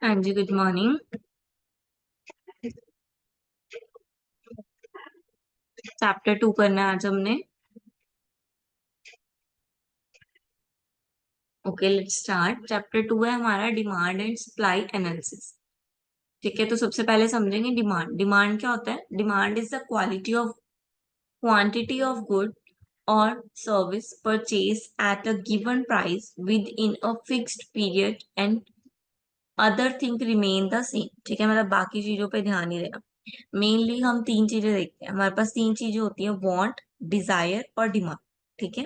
हाँ जी, good morning. Chapter 2 करना है आज हमने। Okay, let's start. चैप्टर 2 है हमारा डिमांड एंड सप्लाई एनालिसिस। ठीक है, तो सबसे पहले समझेंगे डिमांड। डिमांड क्या होता है? Demand is the quality of quantity of good और service purchase at a given price with in a fixed period and other thing remain the same. ठीक है, मतलब बाकी चीजों पे ध्यान नहीं देना। मेनली हम तीन चीजें देखते हैं। हमारे पास तीन चीजें होती हैं, वांट, डिजायर और डिमांड। ठीक है,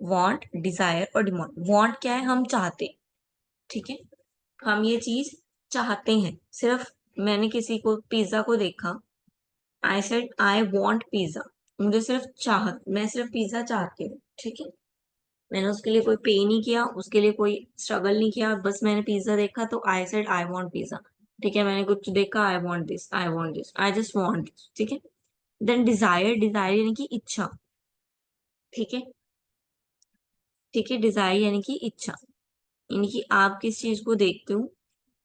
वांट, डिजायर और डिमांड। वांट क्या है? हम चाहते हैं। ठीक है, हम ये चीज चाहते हैं। सिर्फ मैंने किसी को पिज्जा को देखा, I said I want pizza. मुझे सिर्फ चाहत मैं सिर्फ पिज्जा चाहती हूँ। ठीक है, मैंने उसके लिए कोई पे नहीं किया, उसके लिए कोई स्ट्रगल नहीं किया, बस मैंने पिज्जा देखा तो I said I want pizza. ठीक है, मैंने कुछ देखा, I want this, I want this, I just want this. ठीक है, देन डिजायर। डिजायर यानी कि इच्छा। ठीक है, ठीक है, डिजायर यानी कि इच्छा। यानी कि आप किस चीज को देखते हो,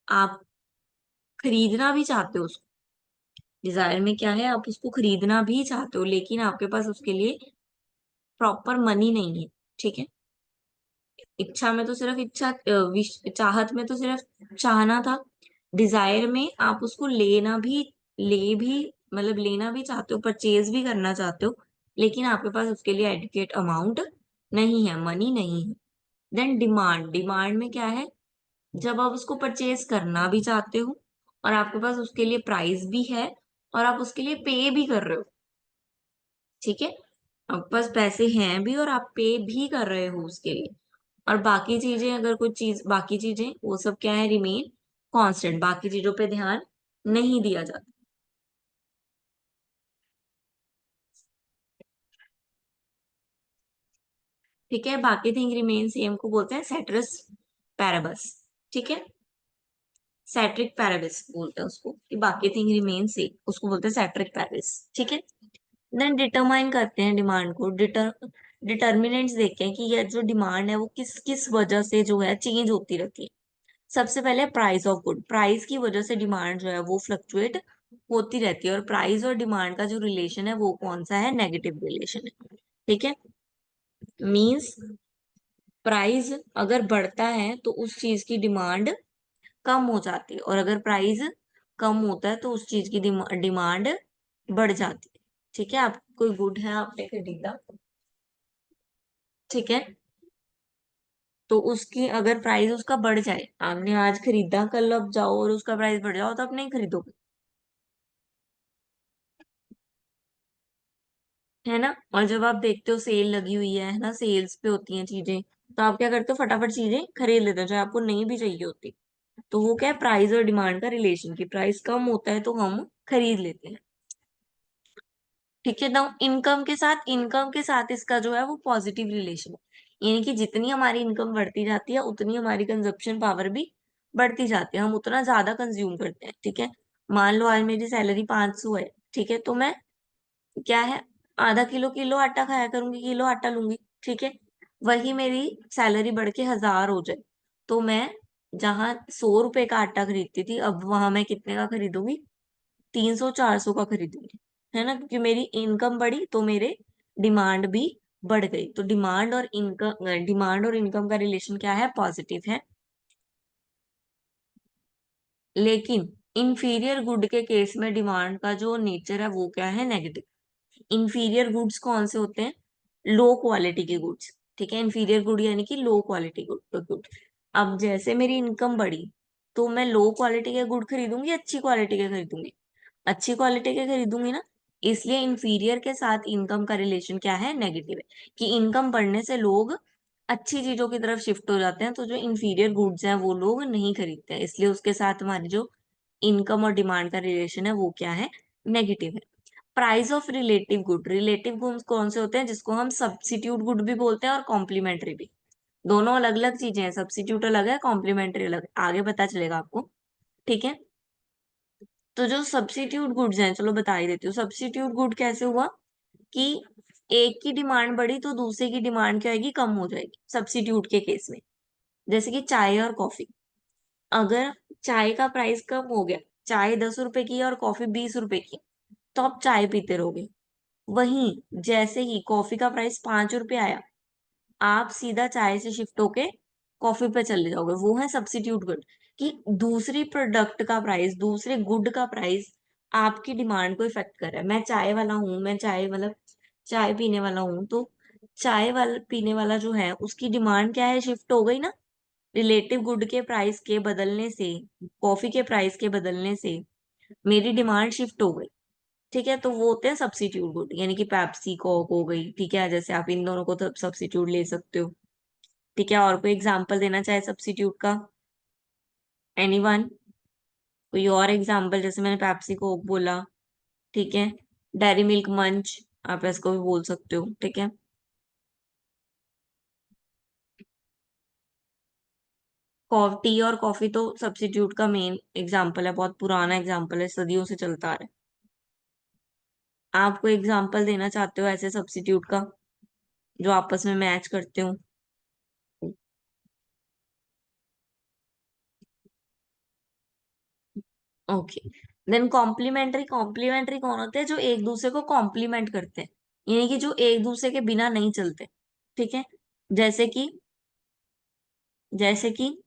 आप खरीदना भी चाहते हो उसको। डिजायर में क्या है? आप उसको खरीदना भी चाहते हो, लेकिन आपके पास उसके लिए प्रॉपर मनी नहीं है। ठीक है, इच्छा में तो सिर्फ इच्छा, चाहत में तो सिर्फ चाहना था। डिजायर में आप उसको ले भी मतलब लेना भी चाहते हो, परचेज भी करना चाहते हो, लेकिन आपके पास उसके लिए एडुकेट अमाउंट नहीं है, मनी नहीं है। Then demand. डिमांड में क्या है? जब आप उसको परचेज करना भी चाहते हो और आपके पास उसके लिए प्राइस भी है और आप उसके लिए पे भी कर रहे हो। ठीक है, आपके पास पैसे हैं भी और आप पे भी कर रहे हो उसके लिए। और बाकी चीजें, अगर कुछ चीज बाकी चीजें, वो सब क्या है? Remain constant. बाकी चीजों पे ध्यान नहीं दिया जाता। ठीक है, बाकी थिंग रिमेन सेम को बोलते हैं सेट्रस पैराबस। ठीक है, सेट्रिक पैराबस बोलते हैं उसको, कि बाकी थिंग रिमेन सेम, उसको बोलते हैं सेट्रिक पैराबस। ठीक है, देन डिटरमाइन करते हैं डिमांड को। डिटर्मिनेंट्स देखते हैं कि ये जो डिमांड है वो किस किस वजह से जो है चेंज होती रहती है। सबसे पहले प्राइस ऑफ गुड। प्राइस की वजह से डिमांड जो है वो फ्लक्चुएट होती रहती है, और प्राइस और डिमांड का जो रिलेशन है वो कौन सा है? नेगेटिव रिलेशन है। ठीक है, मींस प्राइस अगर बढ़ता है तो उस चीज की डिमांड कम हो जाती है, और अगर प्राइस कम होता है तो उस चीज की डिमांड बढ़ जाती है। ठीक है, आप कोई गुड है आपने खरीदा, ठीक है, तो उसकी अगर प्राइस उसका बढ़ जाए, आपने आज खरीदा, कल अब जाओ और उसका प्राइस बढ़ जाओ तो आप नहीं खरीदोगे। है ना? और जब आप देखते हो सेल लगी हुई है ना, सेल्स पे होती हैं चीजें, तो आप क्या करते हो? फटाफट चीजें खरीद लेते हो, चाहे आपको नहीं भी चाहिए होती। तो वो क्या है? प्राइस और डिमांड का रिलेशन, की प्राइस कम होता है तो हम खरीद लेते हैं। ठीक है ना? इनकम के साथ इसका जो है वो पॉजिटिव रिलेशन है, यानी कि जितनी हमारी इनकम बढ़ती जाती है उतनी हमारी कंजप्शन पावर भी बढ़ती जाती है, हम उतना ज्यादा कंज्यूम करते हैं। ठीक है, मान लो आज मेरी सैलरी 500 है। ठीक है, तो मैं क्या है, आधा किलो किलो आटा खाया करूंगी, किलो आटा लूंगी। ठीक है, वही मेरी सैलरी बढ़ के 1000 हो जाए, तो मैं जहां 100 रुपए का आटा खरीदती थी, अब वहां मैं कितने का खरीदूंगी? 300 400 का खरीदूंगी। है ना? क्योंकि मेरी इनकम बढ़ी तो मेरे डिमांड भी बढ़ गई। तो डिमांड और इनकम का रिलेशन क्या है? पॉजिटिव है। लेकिन इंफीरियर गुड के केस में डिमांड का जो नेचर है वो क्या है? नेगेटिव। इंफीरियर गुड्स कौन से होते हैं? लो क्वालिटी के गुड्स। ठीक है, इंफीरियर गुड यानी कि लो क्वालिटी गुड। अब जैसे मेरी इनकम बढ़ी तो मैं लो क्वालिटी के गुड खरीदूंगी, अच्छी क्वालिटी के खरीदूंगी? अच्छी क्वालिटी के खरीदूंगी ना। इसलिए इंफीरियर के साथ इनकम का रिलेशन क्या है? नेगेटिव है, कि इनकम बढ़ने से लोग अच्छी चीजों की तरफ शिफ्ट हो जाते हैं, तो जो इंफीरियर गुड्स हैं वो लोग नहीं खरीदते हैं, इसलिए उसके साथ हमारी जो इनकम और डिमांड का रिलेशन है वो क्या है? नेगेटिव है। Price of relative good. Relative goods कौन से होते हैं? जिसको हम सब्सिट्यूट गुड भी बोलते हैं और कॉम्प्लीमेंट्री भी। दोनों अलग अलग चीजें हैं, सब्सिट्यूट अलग है, कॉम्प्लीमेंट्री अलग है, आगे पता चलेगा आपको। ठीक है, तो जो सब्सिट्यूट गुड्स हैं, चलो बता ही देती हूँ। सब्सिट्यूट गुड कैसे हुआ कि एक की डिमांड बढ़ी तो दूसरे की डिमांड क्या होगी? कम हो जाएगी, सब्सिट्यूट के केस में। जैसे कि चाय और कॉफी। अगर चाय का प्राइस कम हो गया, चाय 10 रुपए की है और कॉफी 20 रुपए की, तो आप चाय पीते रहोगे। वहीं जैसे ही कॉफी का प्राइस 5 रुपए आया, आप सीधा चाय से शिफ्ट होके कॉफी पे चले जाओगे। वो है सब्स्टिट्यूट गुड, कि दूसरी प्रोडक्ट का प्राइस, दूसरे गुड का प्राइस आपकी डिमांड को इफेक्ट कर रहा है। मैं चाय वाला हूँ, मैं चाय मतलब चाय पीने वाला हूँ, तो चाय वाला पीने वाला जो है उसकी डिमांड क्या है, शिफ्ट हो गई ना। रिलेटिव गुड के प्राइस के बदलने से, कॉफी के प्राइस के बदलने से मेरी डिमांड शिफ्ट हो गई। ठीक है, तो वो होते हैं सब्स्टिट्यूट गुड, यानी कि पेप्सी कोक हो गई। ठीक है, जैसे आप इन दोनों को तो सब्स्टिट्यूट ले सकते हो। ठीक है, और कोई एग्जांपल देना चाहे सब्स्टिट्यूट का? एनीवन? कोई और एग्जांपल? जैसे मैंने पेप्सी कोक बोला। ठीक है, डेयरी मिल्क मंच आप इसको भी बोल सकते हो। ठीक है, टी और कॉफी तो सब्स्टिट्यूट का मेन एग्जांपल है, बहुत पुराना एग्जांपल है, सदियों से चलता आ रहा है। आप कोई एग्जांपल देना चाहते हो ऐसे सब्स्टिट्यूट का जो आपस में मैच करते हो? Okay, then complementary. कॉम्प्लीमेंट्री कौन होते हैं? जो एक दूसरे को कॉम्प्लीमेंट करते हैं, यानी कि जो एक दूसरे के बिना नहीं चलते। ठीक है, जैसे कि जैसे कि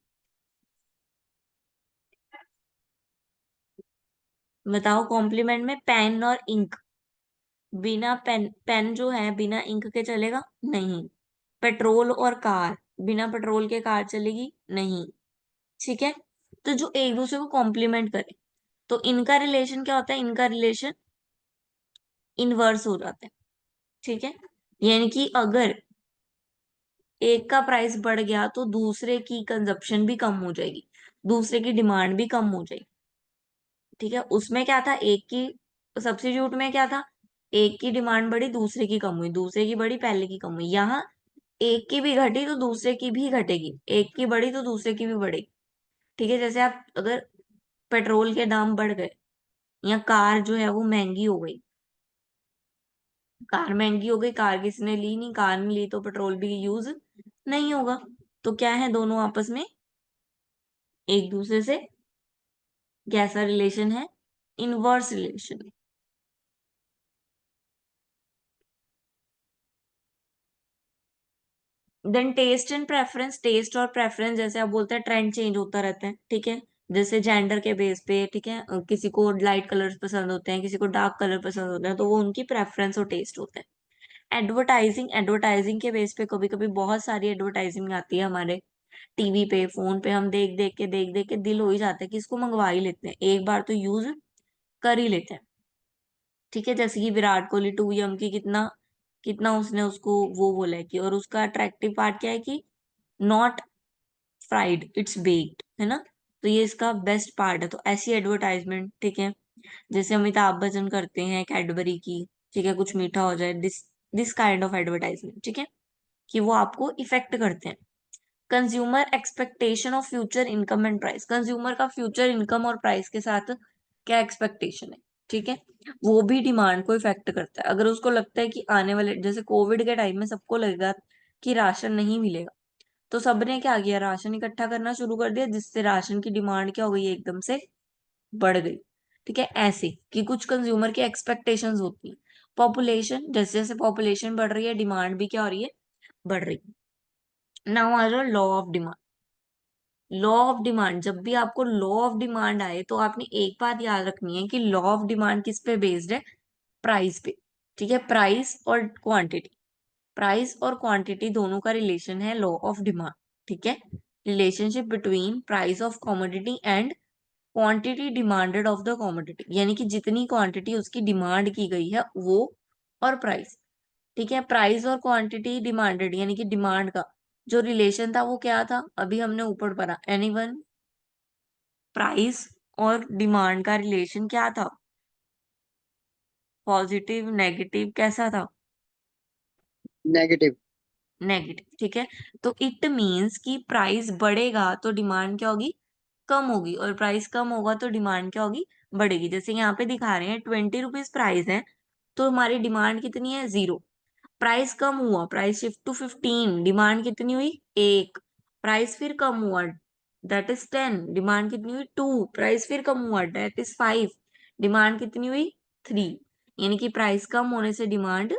बताओ, कॉम्प्लीमेंट में पेन और इंक। बिना पेन, पेन जो है बिना इंक के चलेगा? नहीं। पेट्रोल और कार, बिना पेट्रोल के कार चलेगी? नहीं। ठीक है, तो जो एक दूसरे को कॉम्प्लीमेंट करे, तो इनका रिलेशन क्या होता है? इनका रिलेशन इनवर्स हो जाता है। ठीक है, यानी कि अगर एक का प्राइस बढ़ गया तो दूसरे की कंजप्शन भी कम हो जाएगी, दूसरे की डिमांड भी कम हो जाएगी। ठीक है, उसमें क्या था, एक की सब्स्टिट्यूट में क्या था, एक की डिमांड बढ़ी, दूसरे की कम हुई, दूसरे की बढ़ी, पहले की कम हुई। यहाँ एक की भी घटी तो दूसरे की भी घटेगी, एक की बढ़ी तो दूसरे की भी बढ़ेगी। ठीक है, जैसे आप अगर पेट्रोल के दाम बढ़ गए या कार जो है वो महंगी हो गई, कार महंगी हो गई, कार किसी ने ली नहीं, कार नहीं ली तो पेट्रोल भी यूज नहीं होगा। तो क्या है, दोनों आपस में एक दूसरे से कैसा रिलेशन है? Inverse relation. Then taste and preference. Taste और प्रेफरेंस जैसे आप बोलते हैं ट्रेंड चेंज होता रहता है। ठीक है, जैसे जेंडर के बेस पे। ठीक है, किसी को लाइट कलर्स पसंद होते हैं, किसी को डार्क कलर पसंद होते हैं, तो वो उनकी प्रेफरेंस और टेस्ट होते हैं। एडवर्टाइजिंग। एडवर्टाइजिंग के बेस पे कभी कभी बहुत सारी एडवर्टाइजिंग आती है हमारे टीवी पे, फोन पे, हम देख देख के दिल हो ही जाता है कि इसको मंगवा ही लेते हैं, एक बार तो यूज कर ही लेते हैं। ठीक है, जैसे कि विराट कोहली 2 की कितना कितना उसने उसको वो बोला है कि, और उसका अट्रैक्टिव पार्ट क्या है कि नॉट फ्राइड, इट्स बेक्ड, है ना। तो ये इसका बेस्ट पार्ट है। तो ऐसी एडवर्टाइजमेंट। ठीक है, जैसे अमिताभ बच्चन करते हैं कैडबरी की। ठीक है, कुछ मीठा हो जाए, this this kind of advertisement. ठीक है, कि वो आपको इफेक्ट करते हैं। Consumer expectation of future income and price. Consumer का फ्यूचर इनकम और प्राइस के साथ क्या एक्सपेक्टेशन है? ठीक है, वो भी डिमांड को इफेक्ट करता है। अगर उसको लगता है कि आने वाले, जैसे कोविड के टाइम में सबको लगेगा कि राशन नहीं मिलेगा, तो सबने क्या किया, राशन इकट्ठा करना शुरू कर दिया, जिससे राशन की डिमांड क्या हो गई, एकदम से बढ़ गई। ठीक है, ऐसे कि कुछ कंज्यूमर की एक्सपेक्टेशंस होती है। पॉपुलेशन, जैसे जैसे पॉपुलेशन बढ़ रही है, डिमांड भी क्या हो रही है, बढ़ रही है। नाउ आ जाओ law of demand. Law of demand, जब भी आपको लॉ ऑफ डिमांड आए तो आपने एक बात याद रखनी है कि लॉ ऑफ डिमांड किस पे बेस्ड है? प्राइस पे। ठीक है, प्राइस और क्वांटिटी, प्राइस और क्वांटिटी दोनों का रिलेशन है लॉ ऑफ डिमांड। ठीक है, relationship between price of commodity and quantity demanded of the commodity, यानी कि जितनी क्वांटिटी उसकी डिमांड की गई है वो, और प्राइस। ठीक है, प्राइस और क्वांटिटी डिमांडेड, यानी कि डिमांड का जो रिलेशन था वो क्या था, अभी हमने ऊपर पढ़ा। एनीवन? प्राइस और डिमांड का रिलेशन क्या था? पॉजिटिव, नेगेटिव, कैसा था? नेगेटिव। नेगेटिव। ठीक है, तो इट मीन्स कि प्राइस बढ़ेगा तो डिमांड क्या होगी, कम होगी, और प्राइस कम होगा तो डिमांड क्या होगी, बढ़ेगी। जैसे यहाँ पे दिखा रहे हैं 20 रुपीज प्राइस है, तो हमारी डिमांड कितनी है, 0। प्राइस कम हुआ, प्राइस शिफ्ट टू 15, डिमांड कितनी हुई, 1। प्राइस फिर कम हुआ, दैट इज 10, डिमांड कितनी हुई 2, प्राइस फिर कम हुआ, दैट इज 5, डिमांड कितनी हुई 3। यानी कि प्राइस कम होने से डिमांड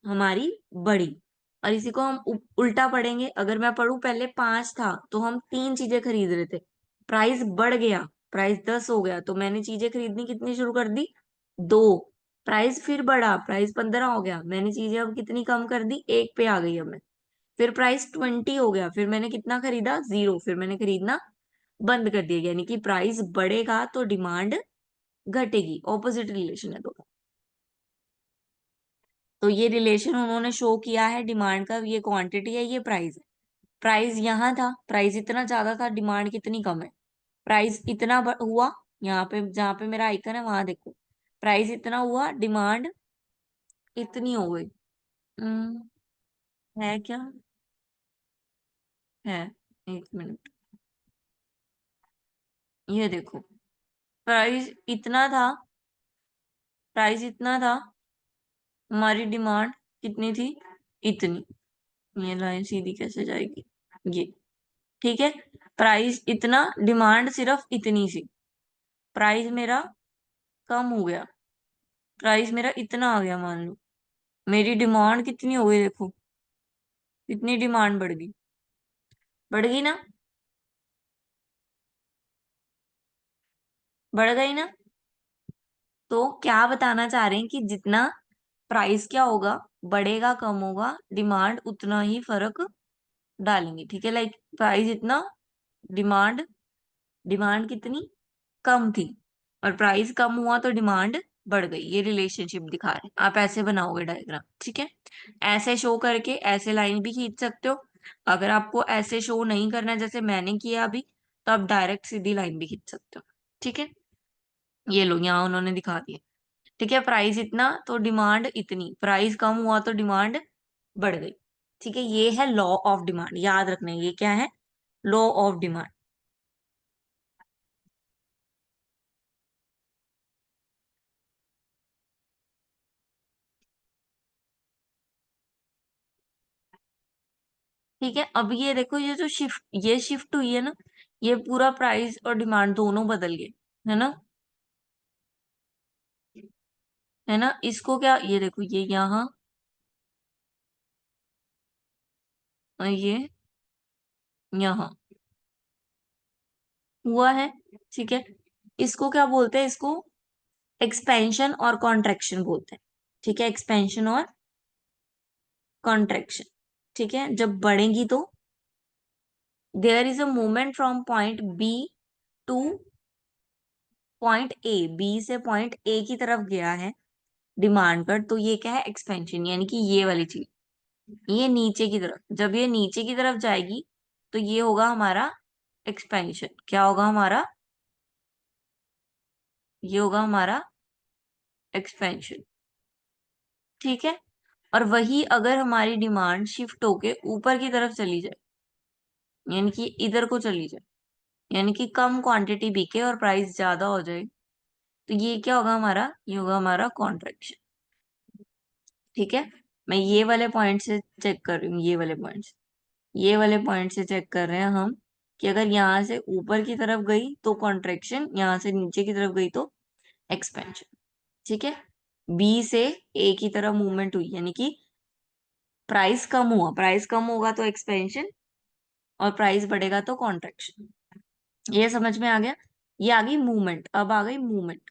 हमारी बढ़ी। और इसी को हम उल्टा पढ़ेंगे, अगर मैं पढ़ू पहले 5 था तो हम 3 चीजें खरीद रहे थे, प्राइस बढ़ गया, प्राइस 10 हो गया, तो मैंने चीजें खरीदनी कितनी शुरू कर दी, 2। प्राइस फिर बढ़ा, प्राइस 15 हो गया, मैंने चीजें अब कितनी कम कर दी, 1 पे आ गई अब मैं। फिर प्राइस 20 हो गया, फिर मैंने कितना खरीदा, 0, फिर मैंने खरीदना बंद कर दिया। यानी कि प्राइस बढ़ेगा तो डिमांड घटेगी, ऑपोजिट रिलेशन है दोनों। तो ये रिलेशन उन्होंने शो किया है डिमांड का, ये क्वांटिटी है, ये प्राइस है। प्राइस यहाँ था, प्राइस इतना ज्यादा था, डिमांड कितनी कम है, प्राइस इतना हुआ, यहाँ पे जहाँ पे मेरा आइकन है वहां देखो, प्राइस इतना हुआ, डिमांड इतनी हो गई। हम्म, है क्या, है, एक मिनट, ये देखो, प्राइस इतना था, प्राइस इतना था, हमारी डिमांड कितनी थी, इतनी। ये लाइन सीधी कैसे जाएगी, ये, ठीक है, प्राइस इतना, डिमांड सिर्फ इतनी सी, प्राइस मेरा कम हो गया, प्राइस मेरा इतना आ गया मान लो, मेरी डिमांड कितनी हो गई देखो, कितनी डिमांड बढ़ गई, बढ़ गई ना, बढ़ गई ना। तो क्या बताना चाह रहे हैं कि जितना प्राइस क्या होगा, बढ़ेगा कम होगा, डिमांड उतना ही फर्क डालेंगे, ठीक है, लाइक प्राइस इतना, डिमांड, डिमांड कितनी कम थी, और प्राइस कम हुआ तो डिमांड बढ़ गई, ये रिलेशनशिप दिखा रहे हैं। आप ऐसे बनाओगे डायग्राम, ठीक है, ऐसे शो करके ऐसे लाइन भी खींच सकते हो। अगर आपको ऐसे शो नहीं करना है जैसे मैंने किया अभी, तो आप डायरेक्ट सीधी लाइन भी खींच सकते हो, ठीक है। ये लो यहाँ उन्होंने दिखा दिया, ठीक है, प्राइस इतना तो डिमांड इतनी, प्राइस कम हुआ तो डिमांड बढ़ गई, ठीक है, ये है लॉ ऑफ डिमांड, याद रखना है, ये क्या है, लॉ ऑफ डिमांड। ठीक है, अब ये देखो, ये जो शिफ्ट, ये शिफ्ट हुई है ना, ये पूरा प्राइस और डिमांड दोनों बदल गए, है ना, है ना, इसको क्या, ये देखो, ये यहाँ और ये यहाँ हुआ है, ठीक है, इसको क्या बोलते हैं, इसको एक्सपेंशन और कॉन्ट्रैक्शन बोलते हैं, ठीक है, एक्सपेंशन और कॉन्ट्रैक्शन, ठीक है, जब बढ़ेंगी तो there is a movement from point B to point A, B से पॉइंट ए की तरफ गया है डिमांड पर, तो ये क्या है, एक्सपेंशन, यानी कि ये वाली चीज, ये नीचे की तरफ, जब ये नीचे की तरफ जाएगी तो ये होगा हमारा एक्सपेंशन, क्या होगा हमारा, ये होगा हमारा एक्सपेंशन, ठीक है। और वही अगर हमारी डिमांड शिफ्ट होके ऊपर की तरफ चली जाए, यानी कि इधर को चली जाए, यानी कि कम क्वांटिटी बिके और प्राइस ज्यादा हो जाए, तो ये क्या होगा हमारा, ये होगा हमारा कॉन्ट्रैक्शन, ठीक है। मैं ये वाले पॉइंट से चेक कर रही हूँ, ये वाले पॉइंट, ये वाले पॉइंट से चेक कर रहे हैं हम, कि अगर यहाँ से ऊपर की तरफ गई तो कॉन्ट्रेक्शन, यहाँ से नीचे की तरफ गई तो एक्सपेंशन, ठीक है। बी से ए की तरफ मूवमेंट हुई, यानी कि प्राइस कम हुआ, प्राइस कम होगा तो एक्सपेंशन, और प्राइस बढ़ेगा तो कॉन्ट्रेक्शन, ये समझ में आ गया। ये आ गई मूवमेंट, अब आ गई मूवमेंट,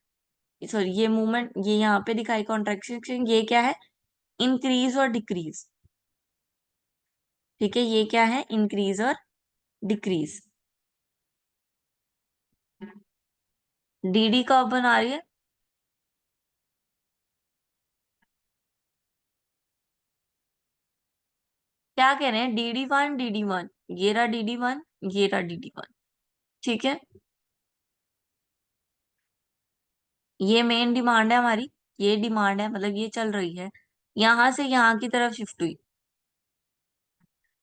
सॉरी, ये मूवमेंट, ये यहाँ पे दिखाई कॉन्ट्रेक्शन, ये क्या है, इंक्रीज और डिक्रीज, ठीक है, ये क्या है, इंक्रीज और डिक्रीज। डीडी कब बना रही है, क्या कह रहे हैं, DD1, DD1, ये रहा DD1, ये रहा DD1, ठीक है, ये मेन डिमांड है हमारी, ये डिमांड है, मतलब ये चल रही है, यहां से यहाँ की तरफ शिफ्ट हुई,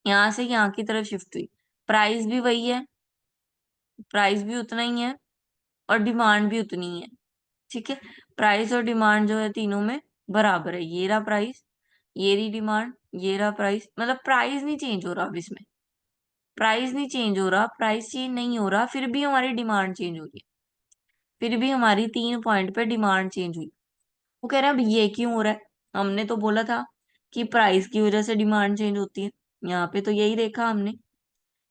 यहाँ से यहाँ की तरफ शिफ्ट हुई, प्राइस भी वही है, प्राइस भी उतना ही है, और डिमांड भी उतनी ही है, ठीक है, प्राइस और डिमांड जो है तीनों में बराबर है, ये रहा प्राइस, ये रही डिमांड, ये रहा प्राइस, मतलब प्राइस नहीं चेंज हो रहा अब इसमें, प्राइस नहीं चेंज हो रहा, प्राइस चेंज नहीं हो रहा, फिर भी हमारी डिमांड चेंज हो रही है, फिर भी हमारी 3 पॉइंट पे डिमांड चेंज हुई। वो कह रहे हैं अब ये क्यों हो रहा है, हमने तो बोला था कि प्राइस की वजह से डिमांड चेंज होती है, यहाँ पे तो यही देखा हमने।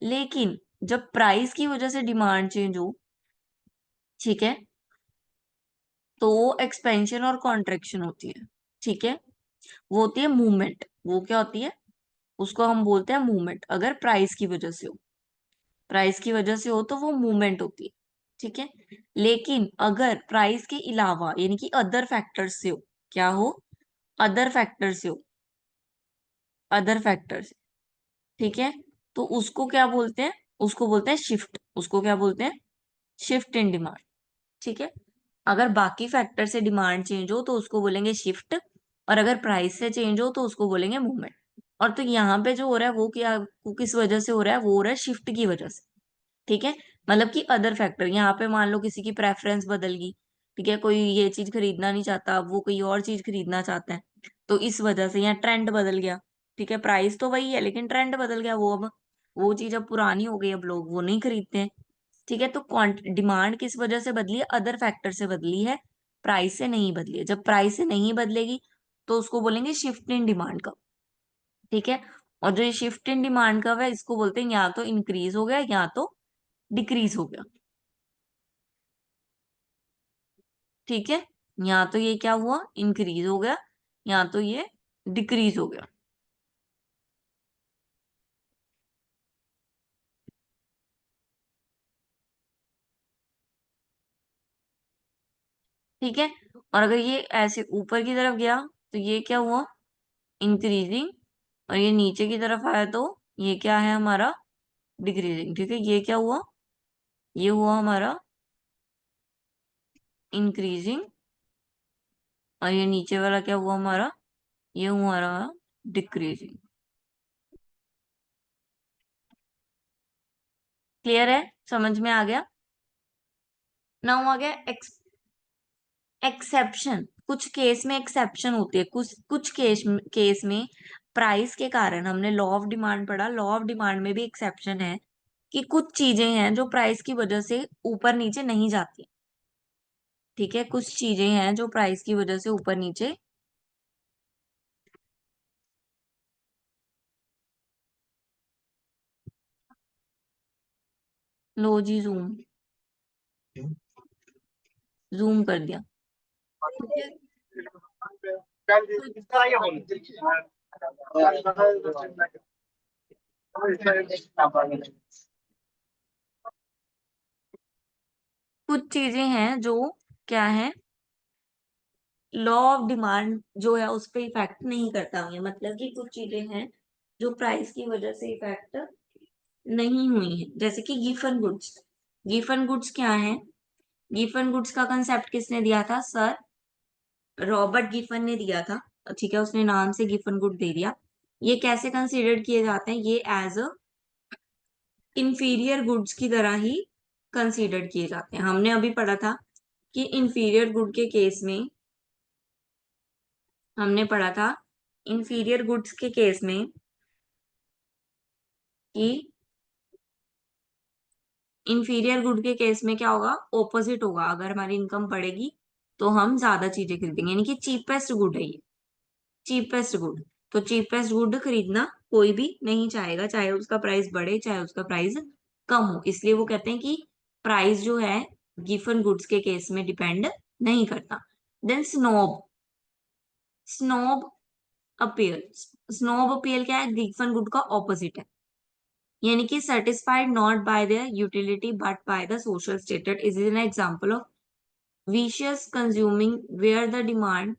लेकिन जब प्राइस की वजह से डिमांड चेंज हो, ठीक है, तो वो एक्सपेंशन और कॉन्ट्रेक्शन होती है, ठीक है, वो होती है मूवमेंट। वो क्या होती है, उसको हम बोलते हैं मूवमेंट। अगर प्राइस की वजह से हो, प्राइस की वजह से हो तो वो मूवमेंट होती है, ठीक है। लेकिन अगर प्राइस के अलावा यानी कि अदर फैक्टर्स से हो, क्या हो, अदर फैक्टर से हो, अदर फैक्टर्स, ठीक है, तो उसको क्या बोलते हैं, उसको बोलते हैं शिफ्ट। उसको क्या बोलते हैं, शिफ्ट इन डिमांड, ठीक है। अगर बाकी फैक्टर से डिमांड चेंज हो तो उसको बोलेंगे शिफ्ट, और अगर प्राइस से चेंज हो तो उसको बोलेंगे मूवमेंट। और तो यहाँ पे जो हो रहा है वो क्या, वो किस वजह से हो रहा है, वो हो रहा है शिफ्ट की वजह से, ठीक है। मतलब कि अदर फैक्टर, यहाँ पे मान लो किसी की प्रेफरेंस बदल गई, ठीक है, कोई ये चीज खरीदना नहीं चाहता, वो कोई और चीज खरीदना चाहता है, तो इस वजह से यहाँ ट्रेंड बदल गया, ठीक है। प्राइस तो वही है लेकिन ट्रेंड बदल गया, वो अब वो चीज अब पुरानी हो गई, अब लोग वो नहीं खरीदते हैं, ठीक है। तो डिमांड किस वजह से बदली है, अदर फैक्टर से बदली है, प्राइस से नहीं बदली है। जब प्राइस से नहीं बदलेगी तो उसको बोलेंगे शिफ्ट इन डिमांड का, ठीक है। और जो ये शिफ्ट इन डिमांड का है इसको बोलते हैं या तो इंक्रीज हो गया या तो डिक्रीज हो गया, ठीक है। या तो ये क्या हुआ, इंक्रीज हो गया, या तो ये डिक्रीज हो गया, ठीक है। और अगर ये ऐसे ऊपर की तरफ गया तो ये क्या हुआ, इंक्रीजिंग, और ये नीचे की तरफ आया तो ये क्या है हमारा, डिक्रीजिंग, ठीक है। ये क्या हुआ, ये हुआ हमारा इंक्रीजिंग, और ये नीचे वाला क्या हुआ हमारा, ये हुआ हमारा डिक्रीजिंग। क्लियर है, समझ में आ गया। नाउ आ गया एक्सेप्शन। कुछ केस में एक्सेप्शन होती है, कुछ कुछ केस में प्राइस के कारण, हमने लॉ ऑफ डिमांड पढ़ा, लॉ ऑफ डिमांड में भी एक्सेप्शन है कि कुछ चीजें हैं जो प्राइस की वजह से ऊपर नीचे नहीं जाती, ठीक है। कुछ चीजें हैं जो प्राइस की वजह से ऊपर नीचे, लो जी जूम, जूम कर दिया, ठीक है। कुछ चीजें हैं जो क्या है, लॉ ऑफ डिमांड जो है उस पर इफेक्ट नहीं करता है, मतलब कि कुछ चीजें हैं जो प्राइस की वजह से इफेक्ट नहीं हुई है, जैसे कि गिफन गुड्स। गिफन गुड्स क्या है, गिफन गुड्स का कंसेप्ट किसने दिया था, सर रॉबर्ट गिफन ने दिया था, ठीक है। उसने नाम से गिफन गुड दे दिया। ये कैसे कंसीडर किए जाते हैं, ये एज अ इंफीरियर गुड्स की तरह ही कंसीडर किए जाते हैं। हमने अभी पढ़ा था कि इंफीरियर गुड के केस में, हमने पढ़ा था इंफीरियर गुड्स के केस में कि इंफीरियर गुड के केस में क्या होगा, ऑपोजिट होगा। अगर हमारी इनकम बढ़ेगी तो हम ज्यादा चीजें खरीदेंगे, यानी कि चीपेस्ट गुड है ये, चीपेस्ट गुड। तो चीपेस्ट गुड खरीदना कोई भी नहीं चाहेगा, चाहे उसका प्राइस बढ़े चाहे उसका प्राइस कम हो। इसलिए वो कहते हैं कि प्राइस जो है गिवन गुड्स के केस में डिपेंड नहीं करता। Then snob, snob appear, snob appear क्या है, गिवन गुड का ऑपोजिट है, यानी कि satisfied not by their utility but by the social status is an example of vicious consuming where the demand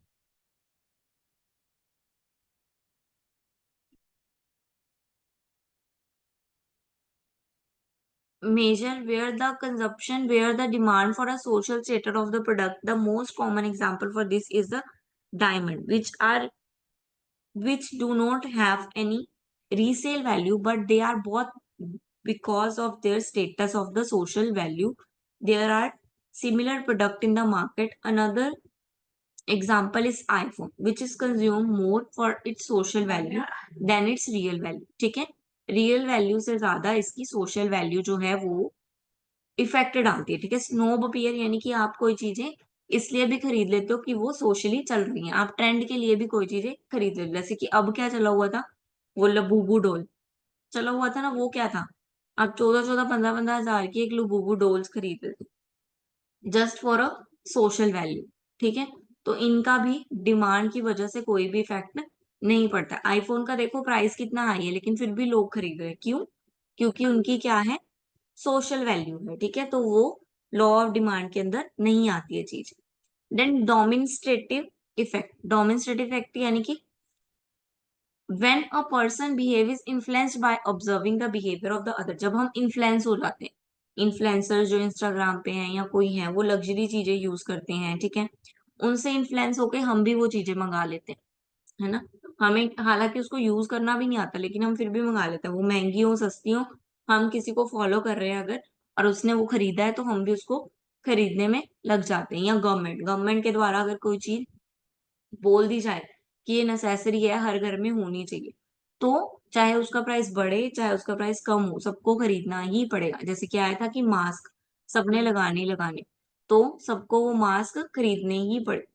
measure where the consumption where the demand for a social status of the product. The most common example for this is the diamond, which do not have any resale value but they are bought because of their status of the social value. There are similar product in the market. Another example is iPhone, which is consumed more for its social value than its real value, ठीक है। Real value से ज्यादा इसकी social value जो है वो effect डालती है। ठीक है, स्नोब अपीयर यानी कि आप कोई चीजें इसलिए भी खरीद लेते हो कि वो सोशली चल रही हैं। आप ट्रेंड के लिए भी कोई चीजें खरीद लेते हो, जैसे कि अब क्या चला हुआ था, वो लबूबू डॉल चला हुआ था ना, वो क्या था, आप 14-14 15-15 हजार की एक लबूबू डॉल्स खरीद लेते just for a social value. ठीक है, तो इनका भी डिमांड की वजह से कोई भी इफेक्ट नहीं पड़ता। आईफोन का देखो प्राइस कितना हाई है, लेकिन फिर भी लोग खरीद रहे हैं, क्यों? क्योंकि उनकी क्या है, सोशल वैल्यू है। ठीक है, तो वो लॉ ऑफ डिमांड के अंदर नहीं आती है चीज। देन डोमिनिस्ट्रेटिव इफेक्ट, डोमिनिस्ट्रेटिव इफेक्ट यानी कि when a person behave is influenced by observing the behavior of the other, जब हम इन्फ्लुएंस हो जाते हैं, इन्फ्लुएंसर जो इंस्टाग्राम पे हैं या कोई है वो लग्जरी चीजें यूज करते हैं, ठीक है, उनसे इन्फ्लुएंस होके हम भी वो चीजें मंगा लेते हैं, है ना। हमें हालांकि उसको यूज करना भी नहीं आता, लेकिन हम फिर भी मंगा लेते हैं, वो महंगी हो सस्ती हो, हम किसी को फॉलो कर रहे हैं अगर और उसने वो खरीदा है तो हम भी उसको खरीदने में लग जाते हैं। या गवर्नमेंट गवर्नमेंट के द्वारा अगर कोई चीज बोल दी जाए कि ये नेसेसरी है, हर घर में होनी चाहिए, तो चाहे उसका प्राइस बढ़े चाहे उसका प्राइस कम हो, सबको खरीदना ही पड़ेगा। जैसे कि आया था कि मास्क सबने लगाने ही लगाने, तो सबको वो मास्क खरीदने ही पड़े।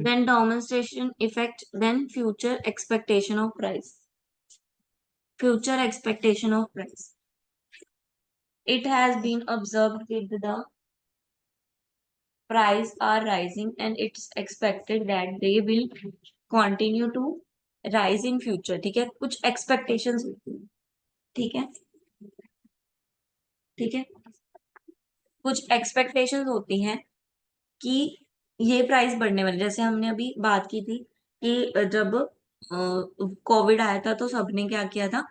Then demonstration effect, then future expectation of price. Future expectation of price. It has been observed with the price are rising and it's expected that they will continue to rise in future। ठीक है, कुछ expectations होती हैं। ठीक है, ठीक है, कुछ expectations होती हैं कि ये प्राइस बढ़ने वाली। जैसे हमने अभी बात की थी कि जब कोविड आया था तो सबने क्या किया था,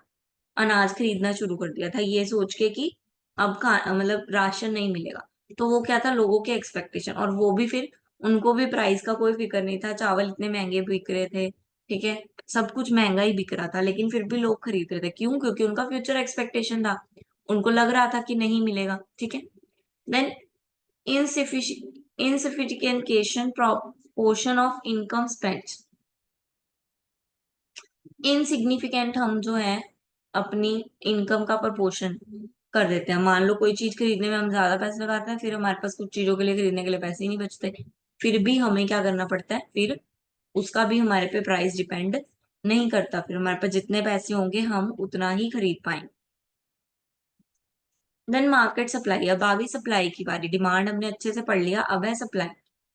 अनाज खरीदना शुरू कर दिया था ये सोच के कि अब खा मतलब राशन नहीं मिलेगा। तो वो क्या था, लोगों के एक्सपेक्टेशन, और वो भी फिर उनको भी प्राइस का कोई फिक्र नहीं था, चावल इतने महंगे बिक रहे थे, ठीक है, सब कुछ महंगा ही बिक रहा था, लेकिन फिर भी लोग खरीद रहे थे, क्यों? क्योंकि उनका फ्यूचर एक्सपेक्टेशन था, उनको लग रहा था कि नहीं मिलेगा। ठीक है, then insufficient portion of income spent, insignificant हम जो है अपनी इनकम का प्रपोर्शन कर देते हैं। मान लो कोई चीज खरीदने में हम ज्यादा पैसे लगाते हैं, फिर हमारे पास कुछ चीजों के लिए खरीदने के लिए पैसे ही नहीं बचते, फिर भी हमें क्या करना पड़ता है, फिर उसका भी हमारे पे प्राइस डिपेंड नहीं करता, फिर हमारे पास जितने पैसे होंगे हम उतना ही खरीद पाएंगे। देन मार्केट सप्लाई, अब आ गई सप्लाई की बारी। डिमांड हमने अच्छे से पढ़ लिया, अब है सप्लाई।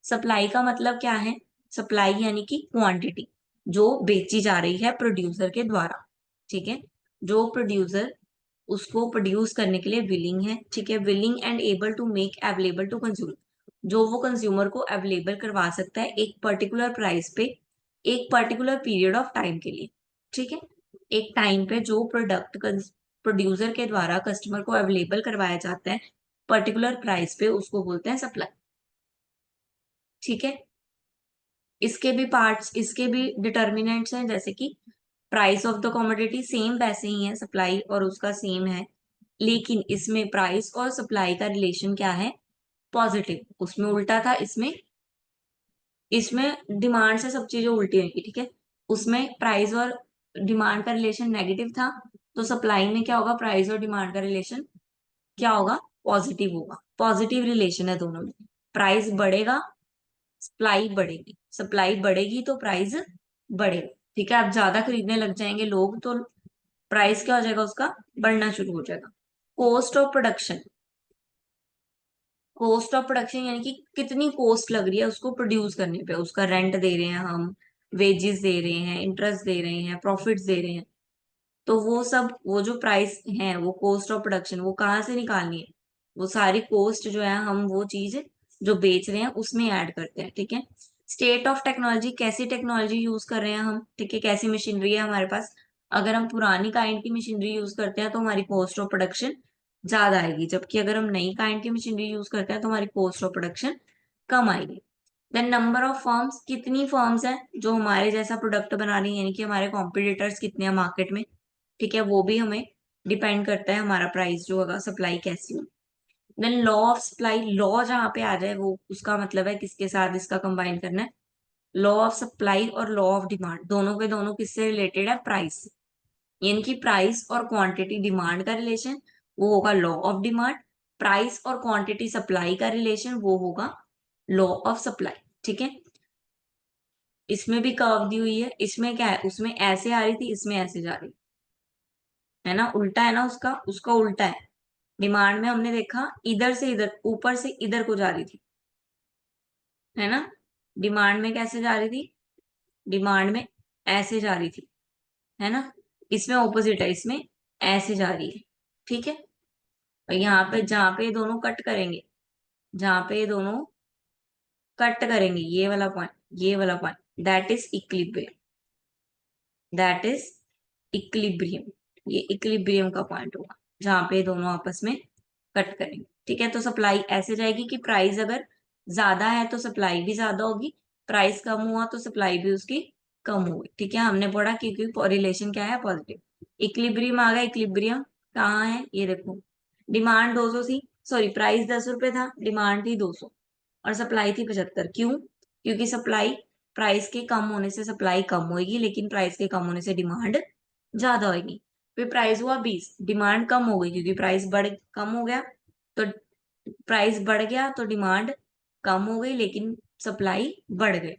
सप्लाई का मतलब क्या है, सप्लाई यानी कि क्वांटिटी जो बेची जा रही है प्रोड्यूसर के द्वारा। ठीक है, जो प्रोड्यूसर उसको प्रोड्यूस करने के लिए विलिंग है, ठीक है, willing and able to make available to consumer, जो वो कंज्यूमर को अवेलेबल करवा सकता है एक पर्टिकुलर प्राइस पे, एक पर्टिकुलर पीरियड ऑफ टाइम के लिए। ठीक है, एक टाइम पे जो प्रोडक्ट प्रोड्यूसर के द्वारा कस्टमर को अवेलेबल करवाया जाता है पर्टिकुलर प्राइस पे, उसको बोलते हैं सप्लाई। ठीक है, इसके भी पार्ट्स, इसके भी डिटर्मिनेंट्स हैं, जैसे कि price of the commodity same वैसे ही है, सप्लाई और उसका सेम है, लेकिन इसमें प्राइस और सप्लाई का रिलेशन क्या है, पॉजिटिव। उसमें उल्टा था, इसमें इसमें डिमांड से सब चीजें उल्टी होंगी। ठीक है, उसमें प्राइस और डिमांड का रिलेशन नेगेटिव था, तो सप्लाई में क्या होगा, प्राइस और डिमांड का रिलेशन क्या होगा, पॉजिटिव होगा। पॉजिटिव रिलेशन है दोनों में, प्राइस बढ़ेगा सप्लाई बढ़ेगी, सप्लाई बढ़ेगी तो प्राइस बढ़ेगा। ठीक है, आप ज्यादा खरीदने लग जाएंगे लोग तो प्राइस क्या हो जाएगा, उसका बढ़ना शुरू हो जाएगा। Cost of production, cost of production यानी कि कितनी कॉस्ट लग रही है उसको प्रोड्यूस करने पे, उसका रेंट दे रहे हैं हम, वेजेस दे रहे हैं, इंटरेस्ट दे रहे हैं, प्रॉफिट्स दे रहे हैं, तो वो सब, वो जो प्राइस है वो कॉस्ट ऑफ प्रोडक्शन, वो कहाँ से निकालनी है, वो सारी कॉस्ट जो है हम वो चीज जो बेच रहे हैं उसमें ऐड करते हैं। ठीक है, स्टेट ऑफ टेक्नोलॉजी, कैसी टेक्नोलॉजी यूज कर रहे हैं हम, ठीक है, कैसी मशीनरी है हमारे पास। अगर हम पुरानी काइंड की मशीनरी यूज करते हैं तो हमारी कॉस्ट ऑफ प्रोडक्शन ज्यादा आएगी, जबकि अगर हम नई काइंड की मशीनरी यूज करते हैं तो हमारी कॉस्ट ऑफ प्रोडक्शन कम आएगी। देन नंबर ऑफ फर्म्स, कितनी फर्म्स हैं जो हमारे जैसा प्रोडक्ट बना रही है, यानी कि हमारे कॉम्पिटिटर्स कितने हैं मार्केट में, ठीक है, वो भी हमें डिपेंड करता है हमारा प्राइस जो होगा, सप्लाई कैसी हो। Then law of supply, law जहाँ पे आ जाए वो उसका मतलब है किसके साथ इसका कंबाइन करना है, लॉ ऑफ सप्लाई और लॉ ऑफ डिमांड, दोनों के दोनों किससे रिलेटेड है, प्राइस से। यानी कि प्राइस और क्वांटिटी डिमांड का रिलेशन वो होगा लॉ ऑफ डिमांड, प्राइस और क्वांटिटी सप्लाई का रिलेशन वो होगा लॉ ऑफ सप्लाई, ठीक है। इसमें भी कर्व दी हुई है, इसमें क्या है, उसमें ऐसे आ रही थी, इसमें ऐसे जा रही है ना, उल्टा है ना, उसका उसका उल्टा है। डिमांड में हमने देखा इधर से इधर, ऊपर से इधर को जा रही थी, है ना। डिमांड में कैसे जा रही थी, डिमांड में ऐसे जा रही थी, है ना। इसमें ऑपोजिट है, इसमें ऐसे जा रही है, ठीक है। और यहाँ पे जहां पे ये दोनों कट करेंगे, जहां पे ये दोनों कट करेंगे, ये वाला पॉइंट, ये वाला point, that is equilibrium, that is equilibrium. ये इक्विलिब्रियम का पॉइंट होगा जहां पे ये दोनों आपस में कट करेंगे, ठीक है। तो सप्लाई ऐसे जाएगी कि प्राइस अगर ज्यादा है तो सप्लाई भी ज्यादा होगी, प्राइस कम हुआ तो सप्लाई भी उसकी कम होगी, ठीक है। हमने पढ़ा क्योंकि रिलेशन क्या है, पॉजिटिव। इक्विलिब्रियम आ गया, इक्विलिब्रियम कहाँ है, ये देखो। डिमांड 200 थी, सॉरी प्राइस 10 रुपए था, डिमांड थी 200 और सप्लाई थी 75। क्यों, क्योंकि सप्लाई, प्राइस के कम होने से सप्लाई कम होगी, लेकिन प्राइस के कम होने से डिमांड ज्यादा होगी। फिर प्राइस हुआ 20, डिमांड कम हो गई क्योंकि प्राइस बढ़ कम हो गया, तो प्राइस बढ़ गया तो डिमांड कम हो गई लेकिन सप्लाई बढ़ गई।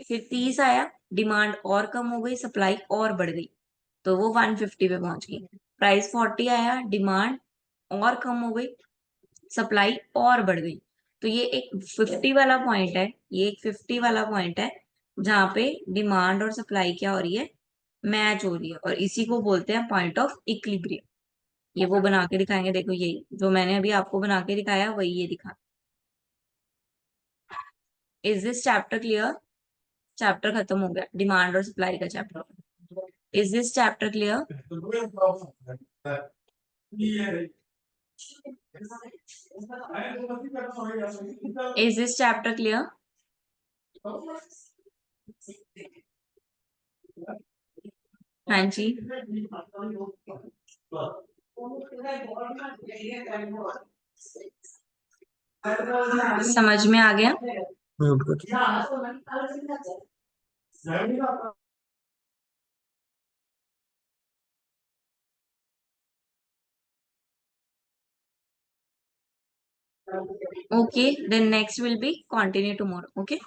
फिर 30 आया, डिमांड और कम हो गई, सप्लाई और बढ़ गई, तो वो 150 पे पहुंच गई। प्राइस 40 आया, डिमांड और कम हो गई, सप्लाई और बढ़ गई। तो ये एक 50 वाला पॉइंट है, ये एक 50 वाला पॉइंट है जहां पे डिमांड और सप्लाई क्या हो रही है, मैच हो रही है, और इसी को बोलते हैं पॉइंट ऑफ इक्विलिब्रियम। ये वो बना के दिखाएंगे, देखो यही जो मैंने अभी आपको बना के दिखाया वही ये दिखा। Is this chapter clear, chapter खत्म हो गया, डिमांड और सप्लाई का chapter. Is this chapter clear, is this chapter clear. हाँ जी, समझ में आ गया। Okay, then next will be continue tomorrow. Okay.